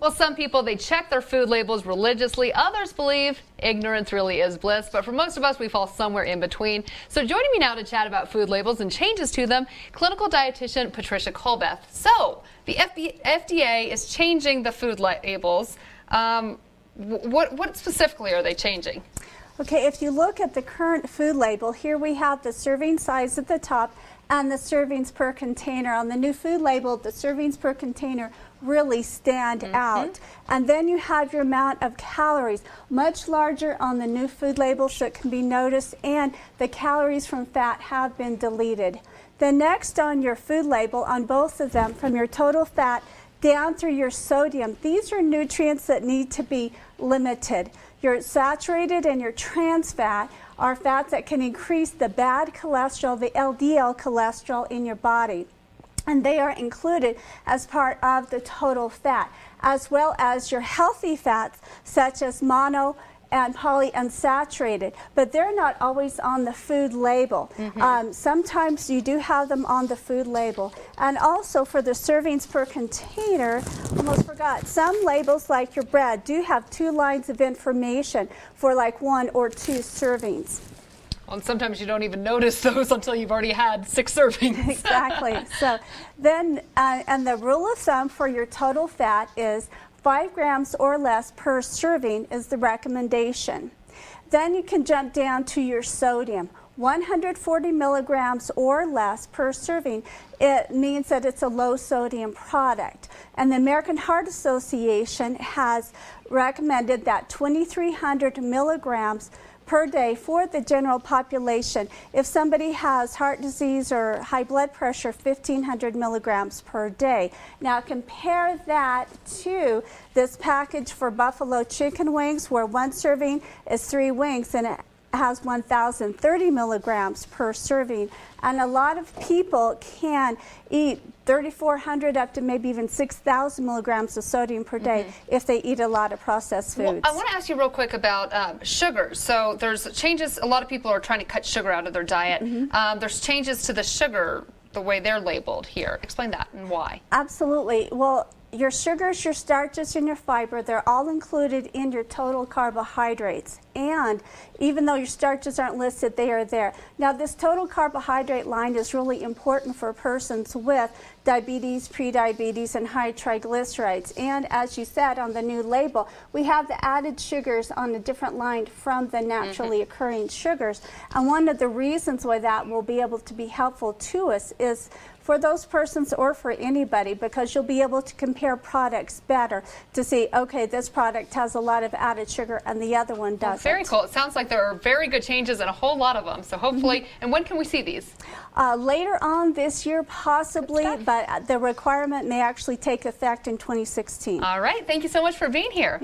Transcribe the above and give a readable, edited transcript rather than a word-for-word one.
Well, some people, they check their food labels religiously. Others believe ignorance really is bliss. But for most of us, we fall somewhere in between. So joining me now to chat about food labels and changes to them, clinical dietitian Patricia Kulbeth. So the FDA is changing the food labels. What specifically are they changing? Okay, if you look at the current food label, here we have the serving size at the top and the servings per container. On the new food label, the servings per container really stand out. And then you have your amount of calories, much larger on the new food label so it can be noticed, and the calories from fat have been deleted. Then next on your food label, on both of them, from your total fat down through your sodium, these are nutrients that need to be limited. Your saturated and your trans fat are fats that can increase the bad cholesterol, the LDL cholesterol in your body. And they are included as part of the total fat, as well as your healthy fats such as mono and polyunsaturated, but they're not always on the food label. Sometimes you do have them on the food label. And also for the servings per container, almost forgot, some labels like your bread do have 2 lines of information for like 1 or 2 servings. Well, and sometimes you don't even notice those until you've already had 6 servings. Exactly. So then, and the rule of thumb for your total fat is 5 grams or less per serving is the recommendation. Then you can jump down to your sodium. 140 milligrams or less per serving, it means that it's a low sodium product. And the American Heart Association has recommended that 2,300 milligrams per day for the general population. If somebody has heart disease or high blood pressure, 1,500 milligrams per day. Now compare that to this package for buffalo chicken wings, where 1 serving is 3 wings and it has 1,030 milligrams per serving. And a lot of people can eat 3,400 up to maybe even 6,000 milligrams of sodium per day if they eat a lot of processed foods. Well, I want to ask you real quick about sugars. So there's changes, a lot of people are trying to cut sugar out of their diet. There's changes to the sugar, the way they're labeled here. Explain that and why. Absolutely. Well, your sugars, your starches, and your fiber, they're all included in your total carbohydrates. And even though your starches aren't listed, they are there. Now, this total carbohydrate line is really important for persons with diabetes, prediabetes, and high triglycerides. And as you said on the new label, we have the added sugars on a different line from the naturally occurring sugars. And one of the reasons why that will be able to be helpful to us is for those persons or for anybody, because you'll be able to compare products better to see, okay, this product has a lot of added sugar and the other one doesn't. Very cool. It sounds like there are very good changes and a whole lot of them. So hopefully, and when can we see these? Later on this year, possibly, but the requirement may actually take effect in 2016. All right. Thank you so much for being here.